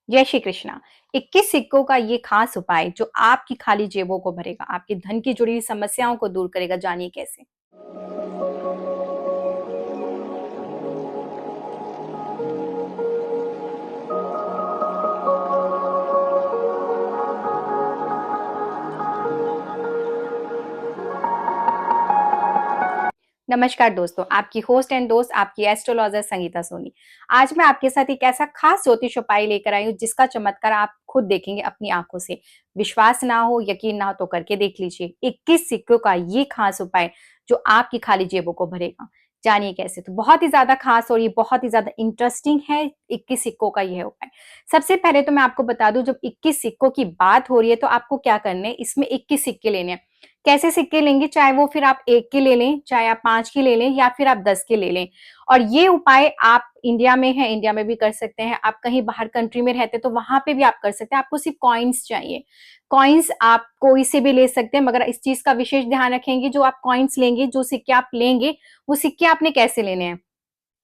जय श्री कृष्णा। 21 सिक्कों का ये खास उपाय जो आपकी खाली जेबों को भरेगा, आपके धन की जुड़ी हुई समस्याओं को दूर करेगा, जानिए कैसे। नमस्कार दोस्तों, आपकी होस्ट एंड दोस्त, आपकी एस्ट्रोलॉजर संगीता सोनी। आज मैं आपके साथ एक ऐसा खास ज्योतिष उपाय लेकर आई हूँ जिसका चमत्कार आप खुद देखेंगे अपनी आंखों से। विश्वास ना हो, यकीन ना हो तो करके देख लीजिए। 21 सिक्कों का ये खास उपाय जो आपकी खाली जेबों को भरेगा, जानिए कैसे। तो बहुत ही ज्यादा खास और ये बहुत ही ज्यादा इंटरेस्टिंग है 21 सिक्कों का यह उपाय। सबसे पहले तो मैं आपको बता दूं, जब 21 सिक्कों की बात हो रही है तो आपको क्या करने हैं, इसमें 21 सिक्के लेने हैं। कैसे सिक्के लेंगे, चाहे वो फिर आप 1 के ले लें, चाहे आप 5 के ले लें या फिर आप 10 के ले लें। और ये उपाय आप इंडिया में है, इंडिया में भी कर सकते हैं। आप कहीं बाहर कंट्री में रहते हैं तो वहां पे भी आप कर सकते हैं। आपको सिर्फ कॉइन्स चाहिए। कॉइन्स आप कोई से भी ले सकते हैं, मगर इस चीज का विशेष ध्यान रखेंगे, जो आप कॉइन्स लेंगे, जो सिक्के आप लेंगे, वो सिक्के आपने कैसे लेने हैं।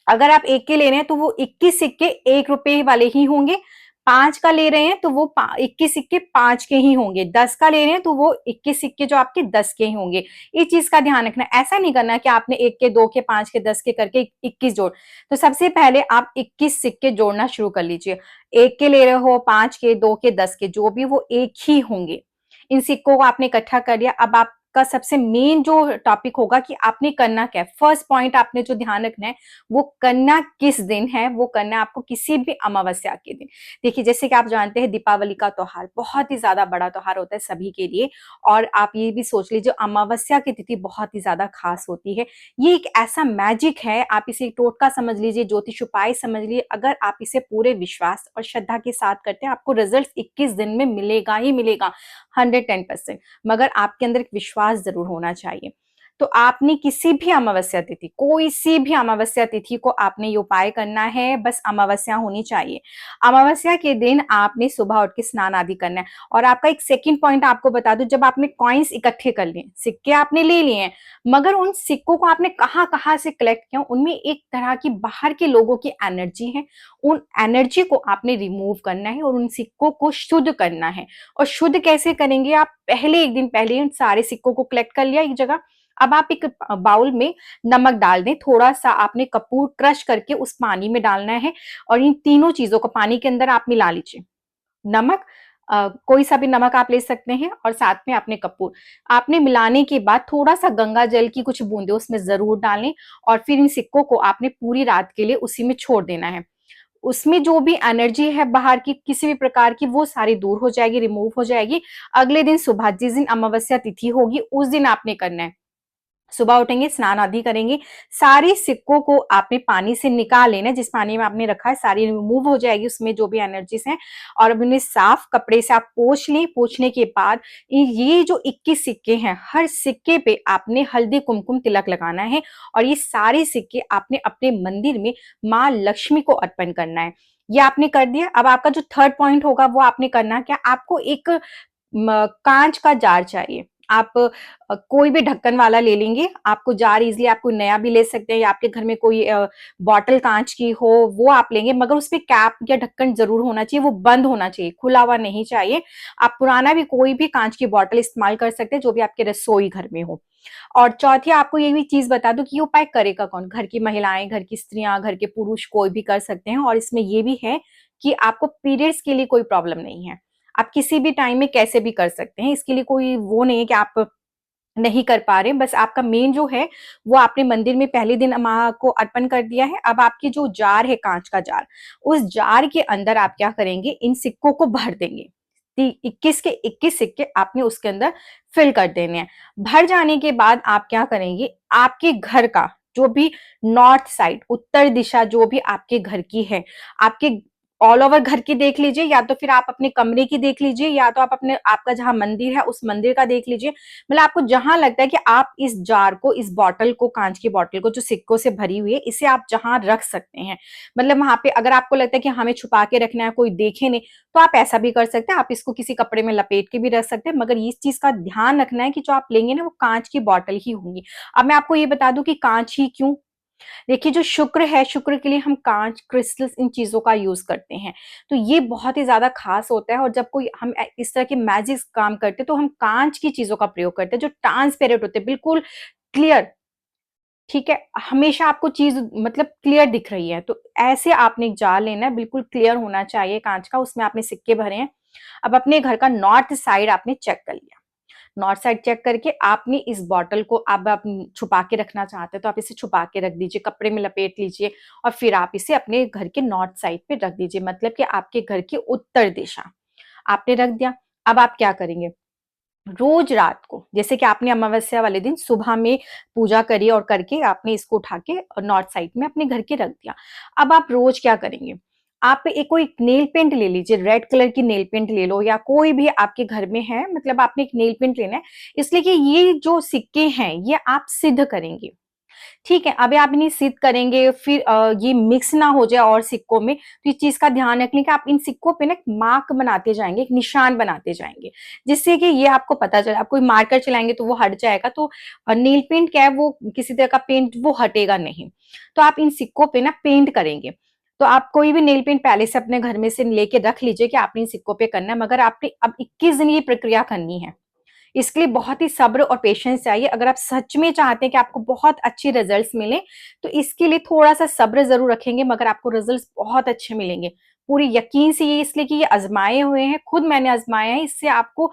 अगर आप 1 के ले रहे हैं तो वो 21 सिक्के 1 रुपए वाले ही होंगे। 5 का ले रहे हैं तो वो 21 सिक्के 5 के ही होंगे। 10 का ले रहे हैं तो वो 21 सिक्के जो आपके 10 के ही होंगे। इस चीज का ध्यान रखना। ऐसा नहीं करना कि आपने 1 के, 2 के, 5 के, 10 के करके 21 जोड़। तो सबसे पहले आप 21 सिक्के जोड़ना शुरू कर लीजिए। 1 के ले रहे हो, 5 के, 2 के, 10 के, जो भी वो एक ही होंगे। इन सिक्कों को आपने इकट्ठा कर लिया। अब आपका सबसे मेन जो टॉपिक होगा कि आपने करना क्या है। फर्स्ट पॉइंट आपने जो ध्यान रखना है, वो करना किस दिन है, वो करना है आपको किसी भी अमावस्या के दिन। देखिए, जैसे कि आप जानते हैं, दीपावली का त्योहार बहुत ही ज्यादा बड़ा त्योहार होता है सभी के लिए। और आप ये भी सोच लीजिए, अमावस्या की तिथि बहुत ही ज्यादा खास होती है। ये एक ऐसा मैजिक है, आप इसे टोटका समझ लीजिए, ज्योतिष उपाय समझ लीजिए। अगर आप इसे पूरे विश्वास और श्रद्धा के साथ करते हैं, आपको रिजल्ट 21 दिन में मिलेगा ही मिलेगा, 110%। मगर आपके अंदर एक विश्वास जरूर होना चाहिए। तो आपने किसी भी अमावस्या तिथि, कोई सी भी अमावस्या तिथि को आपने ये उपाय करना है। बस अमावस्या होनी चाहिए। अमावस्या के दिन आपने सुबह उठ के स्नान आदि करना है। और आपका एक सेकंड पॉइंट आपको बता दूं, जब आपने कॉइन्स इकट्ठे कर लिए, सिक्के आपने ले लिए हैं, मगर उन सिक्कों को आपने कहां कहां से कलेक्ट किया, उनमें एक तरह की बाहर के लोगों की एनर्जी है। उन एनर्जी को आपने रिमूव करना है और उन सिक्कों को शुद्ध करना है। और शुद्ध कैसे करेंगे, आप पहले एक दिन पहले उन सारे सिक्कों को कलेक्ट कर लिया एक जगह। अब आप एक बाउल में नमक डाल दें। थोड़ा सा आपने कपूर क्रश करके उस पानी में डालना है। और इन तीनों चीजों को पानी के अंदर आप मिला लीजिए। नमक, कोई सा भी नमक आप ले सकते हैं, और साथ में आपने कपूर। आपने मिलाने के बाद थोड़ा सा गंगा जल की कुछ बूंदे उसमें जरूर डालें। और फिर इन सिक्कों को आपने पूरी रात के लिए उसी में छोड़ देना है। उसमें जो भी एनर्जी है बाहर की किसी भी प्रकार की, वो सारी दूर हो जाएगी, रिमूव हो जाएगी। अगले दिन सुबह, जिस दिन अमावस्या तिथि होगी, उस दिन आपने करना है। सुबह उठेंगे, स्नान आदि करेंगे, सारे सिक्कों को आपने पानी से निकाल लेना है। जिस पानी में आपने रखा है सारी रिमूव हो जाएगी, उसमें जो भी एनर्जीज हैं। और अब उन्हें साफ कपड़े से आप पोंछ लें। पोंछने के बाद ये जो 21 सिक्के हैं, हर सिक्के पे आपने हल्दी कुमकुम तिलक लगाना है। और ये सारे सिक्के आपने अपने मंदिर में माँ लक्ष्मी को अर्पण करना है। ये आपने कर दिया। अब आपका जो थर्ड पॉइंट होगा, वो आपने करना क्या, आपको एक कांच का जार चाहिए। आप कोई भी ढक्कन वाला ले लेंगे। आपको जार इजिली आपको नया भी ले सकते हैं, या आपके घर में कोई बॉटल कांच की हो वो आप लेंगे, मगर उस पे कैप या ढक्कन जरूर होना चाहिए। वो बंद होना चाहिए, खुला हुआ नहीं चाहिए। आप पुराना भी कोई भी कांच की बॉटल इस्तेमाल कर सकते हैं, जो भी आपके रसोई घर में हो। और चौथी आपको ये भी चीज बता दूं कि ये उपाय करेगा कौन, घर की महिलाएं, घर की स्त्रियां, घर के पुरुष, कोई भी कर सकते हैं। और इसमें ये भी है कि आपको पीरियड्स के लिए कोई प्रॉब्लम नहीं है। आप किसी भी टाइम में कैसे भी कर सकते हैं। इसके लिए कोई वो नहीं है कि आप नहीं कर पा रहे। बस आपका मेन जो है, वो आपने मंदिर में पहले दिन माँ को अर्पण कर दिया है। अब आपकी जो जार है, कांच का जार, उस जार के अंदर आप क्या करेंगे, इन सिक्कों को भर देंगे। 21 के 21 सिक्के आपने उसके अंदर फिल कर देने हैं। भर जाने के बाद आप क्या करेंगे, आपके घर का जो भी नॉर्थ साइड, उत्तर दिशा जो भी आपके घर की है, आपके ऑल ओवर घर की देख लीजिए, या तो फिर आप अपने कमरे की देख लीजिए, या तो आप अपने आपका जहां मंदिर है उस मंदिर का देख लीजिए। मतलब आपको जहां लगता है कि आप इस जार को, इस बॉटल को, कांच की बॉटल को जो सिक्कों से भरी हुई है, इसे आप जहां रख सकते हैं। मतलब वहां पे अगर आपको लगता है कि हमें छुपा के रखना है, कोई देखे नहीं, तो आप ऐसा भी कर सकते हैं। आप इसको किसी कपड़े में लपेट के भी रख सकते हैं, मगर इस चीज का ध्यान रखना है कि जो आप लेंगे ना, वो कांच की बॉटल ही होंगी। अब मैं आपको ये बता दूं कि कांच ही क्यों, देखिए जो शुक्र है, शुक्र के लिए हम काँच, क्रिस्टल्स इन चीज़ों का यूज़ करते हैं। तो ये बहुत ही ज़्यादा ख़ास होता है और जब कोई हम इस तरह के मैजिक काम करते हैं तो हम काँच की चीज़ों का प्रयोग करते हैं जो ट्रांसपेरेंट होते हैं, बिल्कुल क्लियर, ठीक है? हमेशा आपको चीज़ मतलब क्लियर दिख रही है। तो ऐसे आपने एक जार लेना है, बिल्कुल क्लियर होना चाहिए काँच का, उसमें आपने सिक्के भरे हैं। अब अपने घर का नॉर्थ साइड आपने चेक कर लिया। नॉर्थ साइड चेक करके आपने इस बॉटल को अब आप छुपा के रखना चाहते हैं तो आप इसे छुपा के रख दीजिए, कपड़े में लपेट लीजिए और फिर आप इसे अपने घर के नॉर्थ साइड पे रख दीजिए, मतलब कि आपके घर की उत्तर दिशा आपने रख दिया। अब आप क्या करेंगे, रोज रात को जैसे कि आपने अमावस्या वाले दिन सुबह में पूजा करी और करके आपने इसको उठा के नॉर्थ साइड में अपने घर के रख दिया। अब आप रोज क्या करेंगे, आप एक कोई नेल पेंट ले लीजिए, रेड कलर की नेल पेंट ले लो या कोई भी आपके घर में है, मतलब आपने एक नेल पेंट लेना है, इसलिए कि ये जो सिक्के हैं ये आप सिद्ध करेंगे। ठीक है, अभी आप इन्हें सिद्ध करेंगे, फिर ये मिक्स ना हो जाए और सिक्कों में, तो इस चीज़ का ध्यान रखने कि आप इन सिक्कों पे ना एक मार्क बनाते जाएँगे, एक निशान बनाते जाएँगे, जिससे कि ये आपको पता चले। आप कोई मार्कर चलाएँगे तो वो हट जाएगा, तो नेल पेंट क्या है, वो किसी तरह का पेंट वो हटेगा नहीं। तो आप इन सिक्कों पे ना पेंट करेंगे। तो आप कोई भी नेल पेंट पहले से अपने घर में से लेके रख लीजिए कि आपने इन सिक्कों पे करना है, मगर आपने अब 21 दिन ये प्रक्रिया करनी है। इसके लिए बहुत ही सब्र और पेशेंस चाहिए। अगर आप सच में चाहते हैं कि आपको बहुत अच्छे रिजल्ट्स मिलें, तो इसके लिए थोड़ा-सा सब्र ज़रूर रखेंगे, मगर आपको रिजल्ट्स बहुत अच्छे मिलेंगे। पूरी यकीन से ये, इसलिए कि ये आज़माए हुए हैं, खुद मैंने आज़माया है, इससे आपको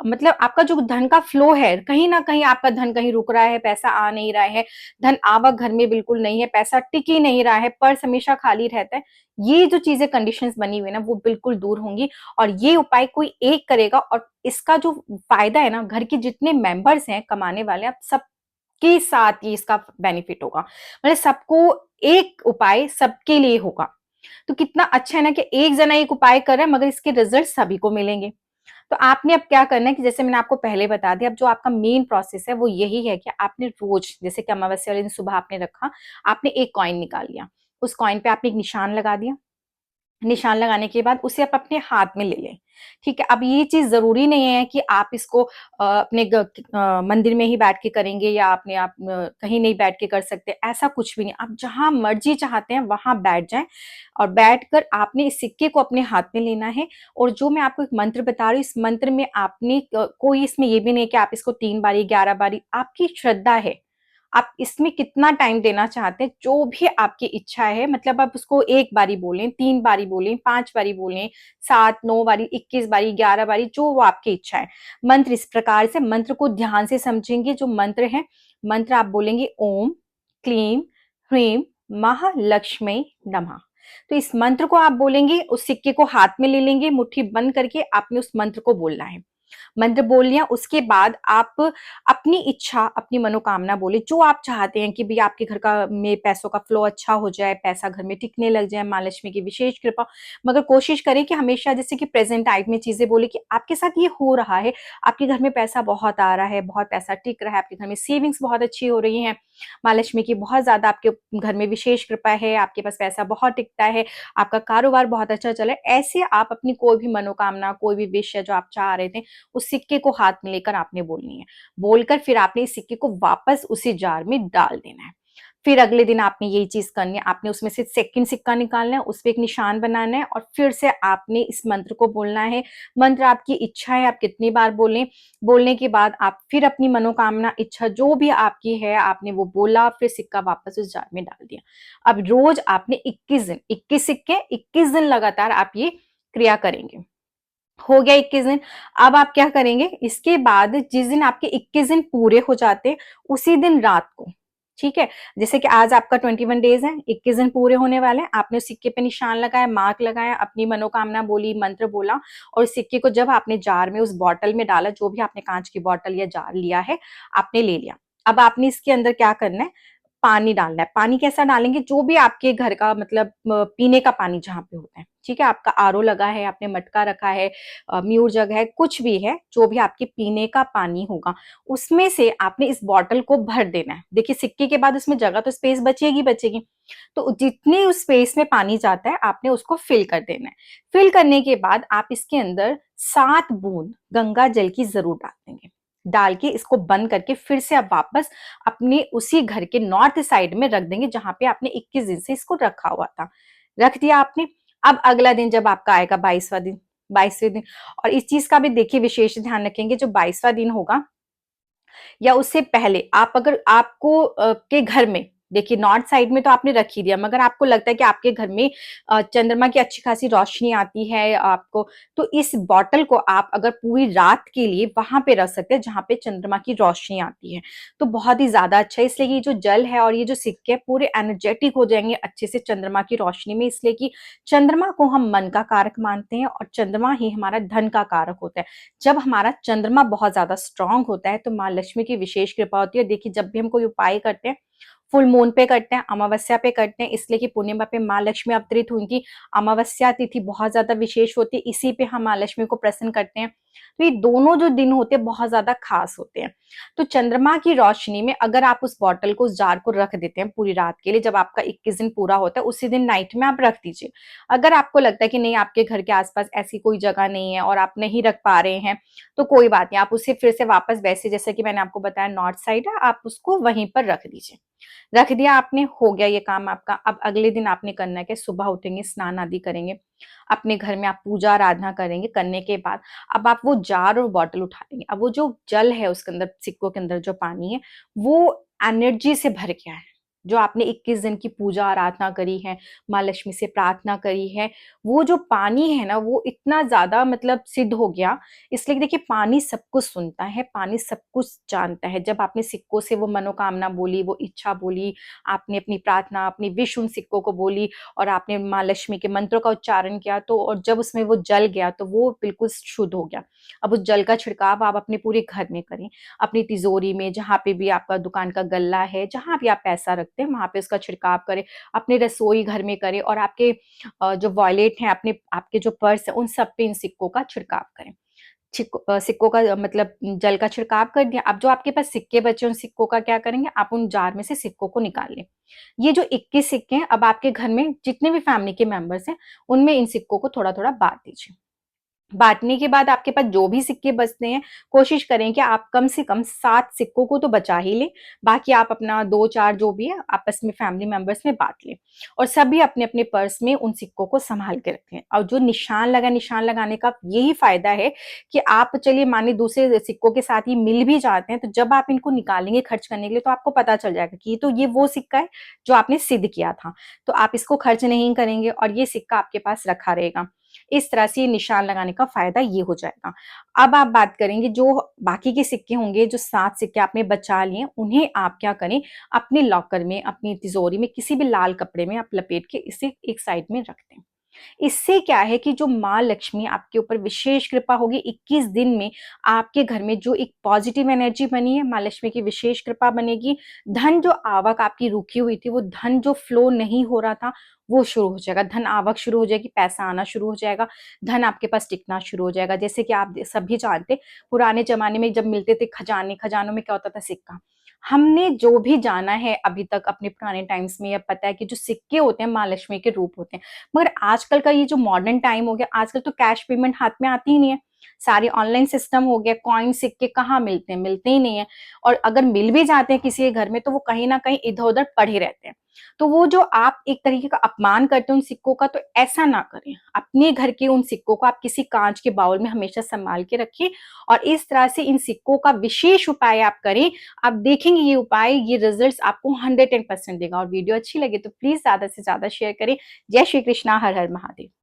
मतलब आपका जो धन का फ्लो है, कहीं न कहीं आपका धन कहीं रुक रहा है, पैसा आ नहीं रहा है, धन आवक घर में बिल्कुल नहीं है, पैसा टिक ही नहीं रहा है, पर्स हमेशा खाली रहता है। ये जो चीज़ें कंडीशंस बनी हुई है ना, वो बिल्कुल दूर होंगी और ये उपाय कोई एक करेगा और इसका जो फ़ायदा है ना, घर के जितने मेंबर्स हैं कमाने वाले, आप सबके साथ ये इसका बेनिफिट होगा। मतलब सबको एक उपाय सबके लिए होगा। तो कितना अच्छा है ना कि एक जना एक उपाय कर रहा है मगर इसके रिजल्ट सभी को मिलेंगे। तो आपने अब क्या करना है कि जैसे मैंने आपको पहले बता दिया, अब जो आपका मेन प्रोसेस है वो यही है कि आपने रोज़ जैसे कि अमावस्या वाले दिन सुबह आपने रखा, आपने एक कॉइन निकाल लिया। उस कॉइन पे आपने एक निशान लगा दिया। निशान लगाने के बाद उसे आप अपने हाथ में ले लें, ठीक है? अब ये चीज़ ज़रूरी नहीं है कि आप इसको अपने मंदिर में ही बैठ के करेंगे या अपने आप कहीं नहीं बैठ के कर सकते, ऐसा कुछ भी नहीं। आप जहाँ मर्ज़ी चाहते हैं वहाँ बैठ जाएँ और बैठकर आपने इस सिक्के को अपने हाथ में लेना है और जो मैं आपको एक मंत्र बता रही हूँ, इस मंत्र में आपने कोई इसमें ये भी नहीं कि आप इसको 3 बारी, 11 बारी, आपकी श्रद्धा है। आप इसमें कितना टाइम देना चाहते हैं, जो भी आपकी इच्छा है, मतलब आप उसको 1 बारी बोलें, 3 बारी बोलें, 5 बारी बोलें, 7, 9 बारी, 21 बारी, 11 बारी, जो वो आपकी इच्छा है। मंत्र इस प्रकार से, मंत्र को ध्यान से समझेंगे, जो मंत्र है, मंत्र आप बोलेंगे ओम, क्लीम, ह्रीं, महालक्ष्मी नमः। तो इस मंत्र को आप बोलेंगे, उस सिक्के को हाथ में ले लेंगे, मुट्ठी बंद करके आपने उस मंत्र को बोलना है। मंत्र बोल लिया, उसके बाद आप अपनी इच्छा, अपनी मनोकामना बोले, जो आप चाहते हैं कि भई आपके घर का में पैसों का फ्लो अच्छा हो जाए, पैसा घर में टिकने लग जाए, माँ लक्ष्मी की विशेष कृपा। मगर कोशिश करें कि हमेशा जैसे कि प्रेज़ेंट टाइम में चीज़ें बोले कि आपके साथ ये हो रहा है, आपके घर में पैसा बहुत आ रहा है, बहुत पैसा टिक रहा है, आपके घर में सेविंग्स बहुत अच्छी हो रही हैं, माँ लक्ष्मी की बहुत ज़्यादा आपके घर में विशेष कृपा है, आपके पास पैसा बहुत टिकता है, आपका कारोबार बहुत अच्छा चल रहा है। ऐसे आप अपनी कोई भी मनोकामना, कोई भी विश है जो आप चाह रहे थे, उस सिक्के को हाथ में लेकर आपने बोलनी है। बोलकर फिर आपने इस सिक्के को वापस उसी जार में डाल देना है। फिर अगले दिन आपने यही चीज़ करनी है, आपने उसमें से सेकंड सिक्का निकालना है, उसपे एक निशान बनाना है और फिर से आपने इस मंत्र को बोलना है। मंत्र आपकी इच्छा है, आप कितनी बार बोलें, बोलने के बाद आप फिर अपनी मनोकामना, इच्छा जो भी आपकी है, आपने वो बोला, फिर सिक्का वापस उस जार में डाल दिया। अब रोज़ आपने 21 दिन, 21 सिक्के, 21 दिन लगातार आप ये क्रिया करेंगे। हो गया 21 दिन। अब आप क्या करेंगे, इसके बाद जिस दिन आपके 21 दिन पूरे हो जाते हैं, उसी दिन रात को, ठीक है? जैसे कि आज आपका 21 डेज़ है, 21 दिन पूरे होने वाले हैं, आपने उस सिक्के पे निशान लगाया, मार्क लगाया, अपनी मनोकामना बोली, मंत्र बोला और उस सिक्के को जब आपने जार में, उस बॉटल में डाला, जो भी आपने काँच की बॉटल या जार लिया है, आपने ले लिया। अब आपने इसके अंदर क्या करना है, पानी डालना है। पानी कैसा डालेंगे? जो भी आपके घर का मतलब पीने का पानी जहाँ पे होता है, ठीक है? आपका आरओ लगा है, आपने मटका रखा है, म्यूर जग है, कुछ भी है, जो भी आपके पीने का पानी होगा, उसमें से आपने इस बॉटल को भर देना है। देखिए सिक्के के बाद उसमें जगह तो स्पेस बचेगी बचेगी, तो जितनी उस स्पेस में पानी जाता है, आपने उसको फिल कर देना है। फिल करने के बाद आप इसके अंदर 7 बूंद गंगा जल की ज़रूर डाल देंगे। डाल के इसको बंद करके फिर से आप वापस अपने उसी घर के नॉर्थ साइड में रख देंगे जहां पे आपने 21 दिन से इसको रखा हुआ था। रख दिया आपने। अब अगला दिन जब आपका आएगा 22वां दिन, 22वें दिन, और इस चीज का भी देखिए विशेष ध्यान रखेंगे, जो 22वां दिन होगा या उससे पहले आप अगर आपको के घर में देखिए नॉर्थ साइड में तो आपने रख ही दिया, मगर आपको लगता है कि आपके घर में चंद्रमा की अच्छी खासी रोशनी आती है आपको, तो इस बॉटल को आप अगर पूरी रात के लिए वहां पे रख सकते हैं जहां पे चंद्रमा की रोशनी आती है, तो बहुत ही ज्यादा अच्छा है। इसलिए ये जो जल है और ये जो सिक्के हैं पूरे एनर्जेटिक हो जाएंगे अच्छे से चंद्रमा की रोशनी में, इसलिए कि चंद्रमा को हम मन का कारक मानते हैं और चंद्रमा ही हमारा धन का कारक होता है। जब हमारा चंद्रमा बहुत ज्यादा स्ट्रांग होता है तो माँ लक्ष्मी की विशेष कृपा होती है। देखिए जब भी हम कोई उपाय करते हैं, फुल मून पे करते हैं, अमावस्या पे करते हैं, इसलिए कि पूर्णिमा पे माँ लक्ष्मी अवतरित हुई थी। अमावस्या तिथि बहुत ज्यादा विशेष होती है, इसी पे हम माँ लक्ष्मी को प्रसन्न करते हैं। तो ये दोनों जो दिन होते हैं बहुत ज्यादा खास होते हैं। तो चंद्रमा की रोशनी में अगर आप उस बॉटल को, उस जार को रख देते हैं पूरी रात के लिए, जब आपका 21 दिन पूरा होता है उसी दिन नाइट में आप रख दीजिए। अगर आपको लगता है कि नहीं आपके घर के आसपास ऐसी कोई जगह नहीं है और आप नहीं रख पा रहे हैं, तो कोई बात नहीं, आप उसे फिर से वापस वैसे जैसे कि मैंने आपको बताया नॉर्थ साइड है, आप उसको वहीं पर रख दीजिए। रख दिया आपने, हो गया ये काम आपका। अब अगले दिन आपने करना है कि सुबह उठेंगे, स्नान आदि करेंगे, अपने घर में आप पूजा आराधना करेंगे। करने के बाद अब आप वो जार और बॉटल उठा लेंगे। अब वो जो जल है उसके अंदर, सिक्कों के अंदर जो पानी है, वो एनर्जी से भर गया है। जो आपने 21 दिन की पूजा आराधना करी है, माँ लक्ष्मी से प्रार्थना करी है, वो जो पानी है ना वो इतना ज्यादा मतलब सिद्ध हो गया। इसलिए देखिए पानी सब कुछ सुनता है, पानी सब कुछ जानता है। जब आपने सिक्कों से वो मनोकामना बोली, वो इच्छा बोली, आपने अपनी प्रार्थना, अपनी विश उन सिक्कों को बोली और आपने माँ लक्ष्मी के मंत्रों का उच्चारण किया, तो और जब उसमें वो जल गया तो वो बिल्कुल शुद्ध हो गया। अब उस जल का छिड़काव आप अपने पूरे घर में करें, अपनी तिजोरी में, जहां पे भी आपका दुकान का गल्ला है, जहां भी आप पैसा रखते हैं वहां पे उसका छिड़काव करें। अपने रसोई घर में करें और आपके जो वॉलेट हैं, अपने आपके जो पर्स है, उन सब पे इन सिक्कों का छिड़काव करें। सिक्कों का मतलब जल का छिड़काव कर दिया। अब जो आपके पास सिक्के बचे उन सिक्कों का क्या करेंगे, आप उन जार में से सिक्कों को निकाल लें। ये जो 21 सिक्के हैं, अब आपके घर में जितने भी फैमिली के मेंबर्स हैं उनमें इन सिक्कों को थोड़ा थोड़ा बांट दीजिए। बांटने के बाद आपके पास जो भी सिक्के बचते हैं, कोशिश करें कि आप कम से कम 7 सिक्कों को तो बचा ही लें। बाकी आप अपना 2-4 जो भी है आपस में फैमिली मेंबर्स में बांट लें और सभी अपने अपने पर्स में उन सिक्कों को संभाल के रखें। और जो निशान लगाने का यही फायदा है कि आप चलिए मानिए दूसरे सिक्कों के साथ ये मिल भी जाते हैं, तो जब आप इनको निकालेंगे खर्च करने के लिए तो आपको पता चल जाएगा कि ये वो सिक्का है जो आपने सिद्ध किया था। तो आप इसको खर्च नहीं करेंगे और ये सिक्का आपके पास रखा रहेगा। इस तरह से ये निशान लगाने का फायदा ये हो जाएगा। अब आप बात करेंगे जो बाकी के सिक्के होंगे, जो 7 सिक्के आपने बचा लिए, उन्हें आप क्या करें, अपने लॉकर में, अपनी तिजोरी में, किसी भी लाल कपड़े में आप लपेट के इसे एक साइड में रख दें। इससे क्या है कि जो माँ लक्ष्मी आपके ऊपर विशेष कृपा होगी, 21 दिन में आपके घर में जो एक पॉजिटिव एनर्जी बनी है, माँ लक्ष्मी की विशेष कृपा बनेगी। धन जो आवक आपकी रुकी हुई थी, वो धन जो फ्लो नहीं हो रहा था वो शुरू हो जाएगा, धन आवक शुरू हो जाएगी, पैसा आना शुरू हो जाएगा, धन आपके पास टिकना शुरू हो जाएगा। जैसे कि आप सभी जानते, पुराने जमाने में जब मिलते थे खजाने, खजानों में क्या होता था, सिक्का। हमने जो भी जाना है अभी तक अपने पुराने टाइम्स में, अब पता है कि जो सिक्के होते हैं माँ लक्ष्मी के रूप होते हैं। मगर आजकल का ये जो मॉडर्न टाइम हो गया, आजकल तो कैश पेमेंट हाथ में आती ही नहीं है, सारे ऑनलाइन सिस्टम हो गया। कॉइन सिक्के कहाँ मिलते हैं, मिलते ही नहीं है। और अगर मिल भी जाते हैं किसी के घर में तो वो कहीं ना कहीं इधर उधर पड़े रहते हैं। तो वो जो आप एक तरीके का अपमान करते हैं उन सिक्कों का, तो ऐसा ना करें। अपने घर के उन सिक्कों को आप किसी कांच के बाउल में हमेशा संभाल के रखिए और इस तरह से इन सिक्कों का विशेष उपाय आप करें। आप देखेंगे ये उपाय, ये रिजल्ट्स आपको 110% देगा। और वीडियो अच्छी लगे तो प्लीज ज्यादा से ज्यादा शेयर करें। जय श्री कृष्णा, हर हर महादेव।